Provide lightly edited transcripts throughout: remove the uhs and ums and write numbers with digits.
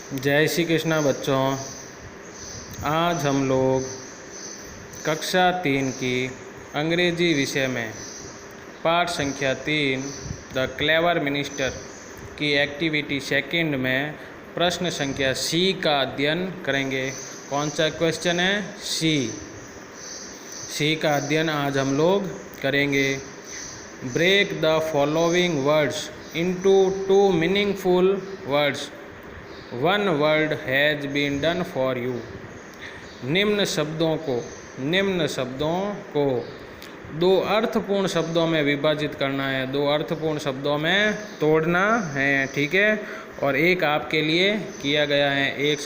जय श्री कृष्णा बच्चों। आज हम लोग कक्षा 3 की अंग्रेजी विषय में पाठ संख्या 3 द क्लेवर मिनिस्टर की एक्टिविटी सेकंड में प्रश्न संख्या सी का अध्ययन करेंगे। कौन सा क्वेश्चन है? सी का अध्ययन आज हम लोग करेंगे। Break the following words into two meaningful words. One word has been done for you. निम्न शब्दों को दो अर्थपूर्ण शब्दों में विभाजित करना है, दो अर्थपूर्ण शब्दों में तोड़ना है, ठीक है। और एक आपके लिए किया गया है, एक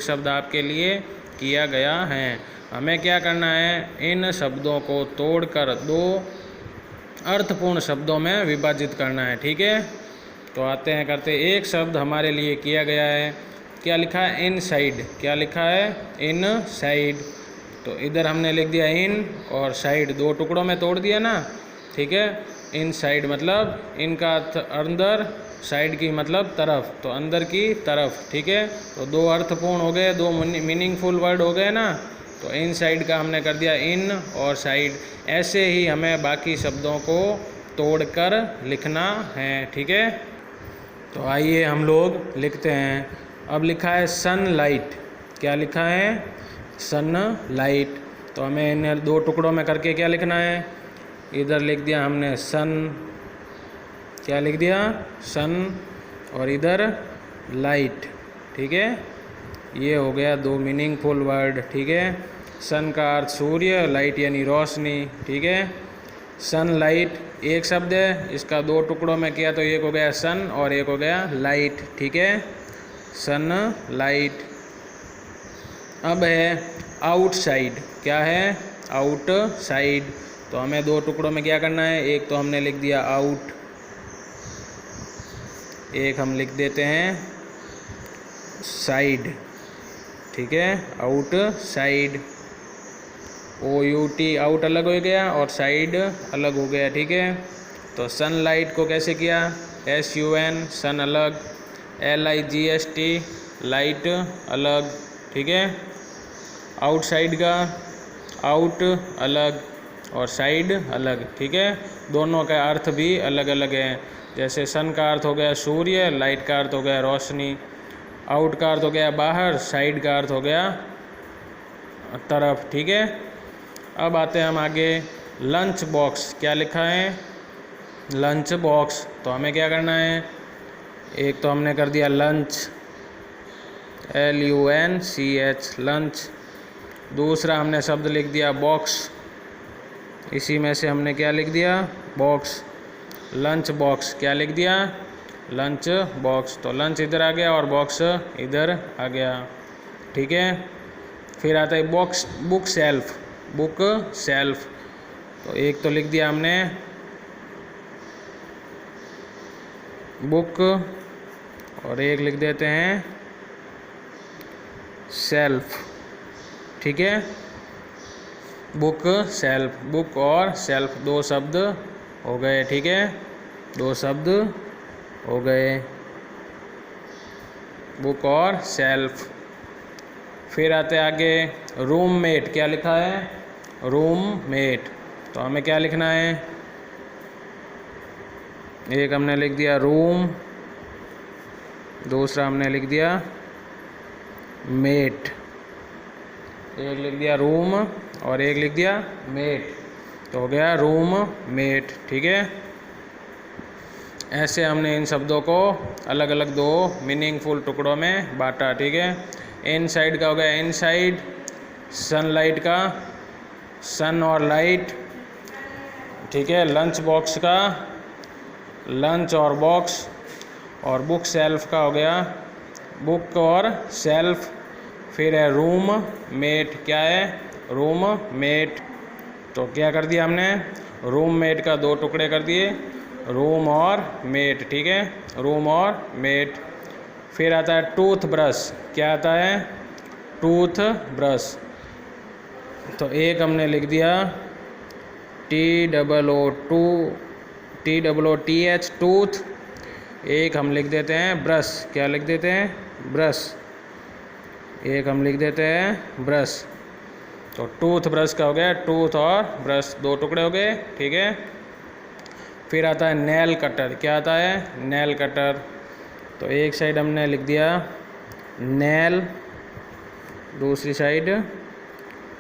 शब्द आपके लिए किया गया है। हमें क्या करना है? इन शब्दों को तोड़कर दो अर्थपूर्ण शब्दों में विभाजित करना है, ठीक है। तो आते हैं करते। एक शब्द हमारे लिए किया गया है, क्या लिखा है? इनसाइड। क्या लिखा है? इनसाइड। तो इधर हमने लिख दिया इन और साइड, दो टुकड़ों में तोड़ दिया ना, ठीक है। इनसाइड मतलब इनका अंदर, साइड की मतलब तरफ, तो अंदर की तरफ, ठीक है। तो दो अर्थपूर्ण हो गए, दो मीनिंगफुल वर्ड हो गए ना। तो इनसाइड का हमने कर दिया इन और साइड। ऐसे ही हमें बाकी शब्दों को तोड़कर लिखना है, ठीक है। तो आइए हम लोग लिखते हैं। अब लिखा है सनलाइट। क्या लिखा है? सनलाइट। तो हमें इन्हें दो टुकड़ों में करके क्या लिखना है? इधर लिख दिया हमने सन। क्या लिख दिया? सन। और इधर लाइट, ठीक है। ये हो गया दो मीनिंगफुल वर्ड, ठीक है। सन का अर्थ सूर्य, लाइट यानी रोशनी, ठीक है। सनलाइट एक शब्द है, इसका दो टुकड़ों में किया तो एक हो गया सन और एक हो गया लाइट, ठीक है। सनलाइट। अब है आउटसाइड। क्या है? आउटसाइड। तो हमें दो टुकड़ों में क्या करना है? एक तो हमने लिख दिया आउट, एक हम लिख देते हैं साइड, ठीक है। आउटसाइड, OUT, आउट अलग हो गया और साइड अलग हो गया, ठीक है। तो सनलाइट को कैसे किया? SUN, सन अलग, LIGHT, लाइट अलग, ठीक है। आउटसाइड का आउट अलग और साइड अलग, ठीक है। दोनों का अर्थ भी अलग अलग है। जैसे सन का अर्थ हो गया सूर्य, लाइट का अर्थ हो गया रोशनी। आउट का अर्थ हो गया बाहर, साइड का अर्थ हो गया तरफ, ठीक है। अब आते हैं हम आगे। Lunch box. क्या लिखा है? Lunch box. तो हमें क्या करना है? एक तो हमने कर दिया लंच, LUNCH, लंच। दूसरा हमने शब्द लिख दिया बॉक्स, इसी में से हमने क्या लिख दिया? बॉक्स। Lunch box. क्या लिख दिया? Lunch box. तो लंच इधर आ गया और बॉक्स इधर आ गया, ठीक है। फिर आता है box, book shelf. Book shelf. तो एक तो लिख दिया हमने बुक और एक लिख देते हैं शेल्फ, ठीक है। बुक शेल्फ, बुक और शेल्फ दो शब्द हो गए, ठीक है। दो शब्द हो गए, बुक और शेल्फ। फिर आते आगे रूममेट। क्या लिखा है? रूममेट। तो हमें क्या लिखना है? एक हमने लिख दिया रूम, दूसरा हमने लिख दिया मेट। एक लिख दिया रूम और एक लिख दिया मेट, तो हो गया रूम मेट, ठीक है। ऐसे हमने इन शब्दों को अलग अलग दो मीनिंगफुल टुकड़ों में बांटा, ठीक है। इनसाइड का हो गया इनसाइड, सनलाइट का सन और लाइट, ठीक है। लंच बॉक्स का लंच और बॉक्स, और बुक शेल्फ का हो गया बुक और शेल्फ। फिर है रूम मेट। क्या है? Room mate. तो क्या कर दिया हमने? रूम मेट का दो टुकड़े कर दिए, रूम और मेट, ठीक है। रूम और मेट। फिर आता है टूथ ब्रश। क्या आता है? Tooth brush. तो एक हमने लिख दिया TOOTH, टूथ। एक हम लिख देते हैं ब्रश। क्या लिख देते हैं? ब्रश, एक हम लिख देते हैं ब्रश। तो टूथ ब्रश का हो गया, टूथ और ब्रश दो टुकड़े हो गए, ठीक है। फिर आता है नेल कटर। क्या आता है? Nail cutter. तो एक साइड हमने लिख दिया नेल, दूसरी साइड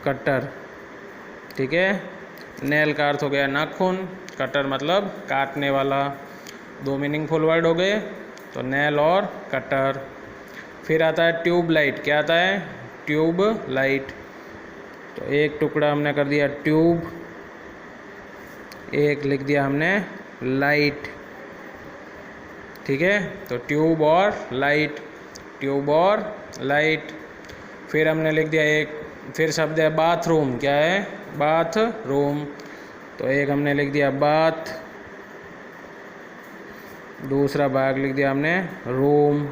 कटर, ठीक है। नेल का अर्थ हो गया नाखून, कटर मतलब काटने वाला। दो मीनिंगफुल वर्ड हो गए, तो नेल और कटर। फिर आता है ट्यूब लाइट। क्या आता है? Tube light. तो एक टुकड़ा हमने कर दिया ट्यूब, एक लिख दिया हमने लाइट, ठीक है। तो ट्यूब और लाइट, ट्यूब और लाइट। फिर हमने लिख दिया एक, फिर शब्द है बाथरूम। क्या है? बाथरूम। तो एक हमने लिख दिया बाथ, दूसरा भाग लिख दिया हमने रूम।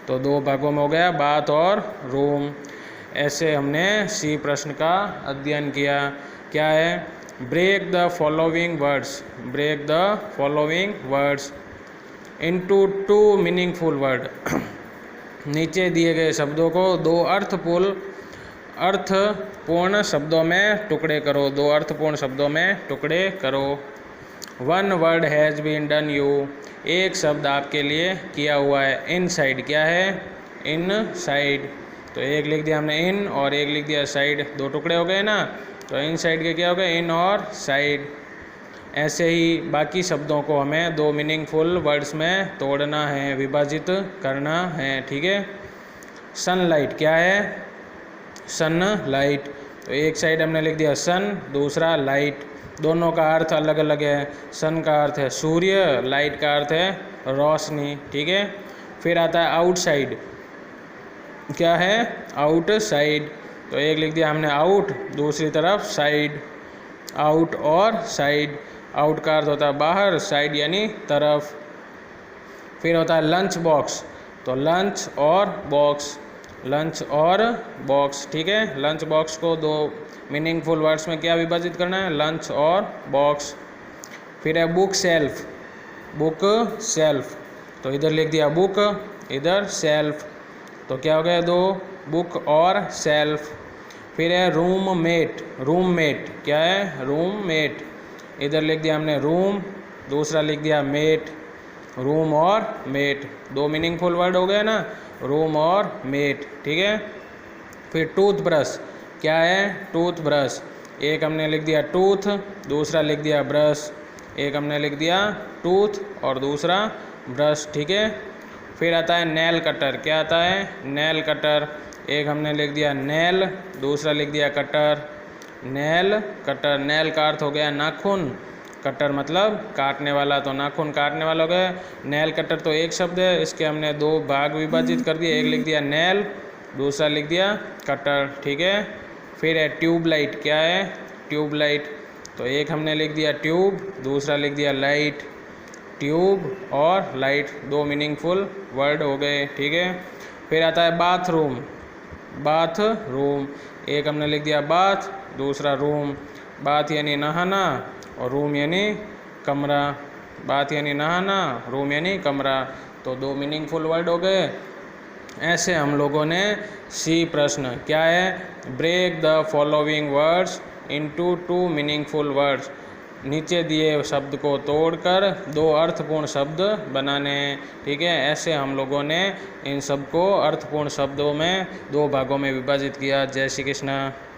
तो दो भागों में हो गया बाथ और रूम। ऐसे हमने सी प्रश्न का अध्ययन किया। क्या है? Break the following words, break the following words into two meaningful word. नीचे दिए गए शब्दों को दो अर्थपूर्ण शब्दों में टुकड़े करो, दो अर्थपूर्ण शब्दों में टुकड़े करो। One word has been done you, एक शब्द आपके लिए किया हुआ है। In side. क्या है? In side. तो एक लिख दिया हमने इन और एक लिख दिया साइड, दो टुकड़े हो गए ना। तो इन साइड के क्या हो गए? इन और साइड। ऐसे ही बाकी शब्दों को हमें दो मीनिंगफुल वर्ड्स में तोड़ना है, विभाजित करना है, ठीक है। सनलाइट। क्या है? सनलाइट। तो एक साइड हमने लिख दिया सन, दूसरा लाइट। दोनों का अर्थ अलग अलग है। सन का अर्थ है सूर्य, लाइट का अर्थ है रोशनी, ठीक है। फिर आता है आउटसाइड। क्या है? आउटसाइड। तो एक लिख दिया हमने आउट, दूसरी तरफ साइड। आउट और साइड। आउट का अर्थ होता है बाहर, साइड यानी तरफ। फिर होता है लंच बॉक्स। तो लंच और बॉक्स, लंच और बॉक्स, ठीक है। लंच बॉक्स को दो मीनिंगफुल वर्ड्स में क्या विभाजित करना है? लंच और बॉक्स। फिर है बुक सेल्फ, बुक सेल्फ। तो इधर लिख दिया बुक, इधर सेल्फ। तो क्या हो गया? दो बुक और सेल्फ। फिर है रूम मेट, रूम मेट। क्या है? Room mate. इधर लिख दिया हमने रूम, दूसरा लिख दिया मेट। रूम और मेट, दो मीनिंगफुल वर्ड हो गए ना, रूम और मेट, ठीक है। फिर टूथ ब्रश। क्या है? Tooth brush. एक हमने लिख दिया टूथ, दूसरा लिख दिया ब्रश। एक हमने लिख दिया टूथ और दूसरा ब्रश, ठीक है। फिर आता है नेल कटर। क्या आता है? Nail cutter. एक हमने लिख दिया नेल, दूसरा लिख दिया कटर। Nail cutter. नेल का अर्थ हो गया नाखून, कटर मतलब काटने वाला। तो नाखून काटने वाला हो गया। नेल कटर तो एक शब्द है, इसके हमने दो भाग विभाजित कर दिए। एक लिख दिया नेल, दूसरा लिख दिया कटर, ठीक है। फिर है ट्यूब लाइट। क्या है? Tube light. तो एक हमने लिख दिया ट्यूब, दूसरा लिख दिया लाइट। ट्यूब और लाइट, दो मीनिंगफुल वर्ड हो गए, ठीक है। फिर आता है बाथरूम, बाथरूम। एक हमने लिख दिया बाथ, दूसरा रूम। बाथ यानी नहाना और रूम यानी कमरा। बाथ यानी नहाना, रूम यानी कमरा। तो दो मीनिंगफुल वर्ड हो गए। ऐसे हम लोगों ने सी प्रश्न, क्या है? Break the following words into two meaningful words. नीचे दिए शब्द को तोड़कर दो अर्थपूर्ण शब्द बनाने हैं, ठीक है। ऐसे हम लोगों ने इन सब को अर्थपूर्ण शब्दों में दो भागों में विभाजित किया। जय श्री कृष्ण।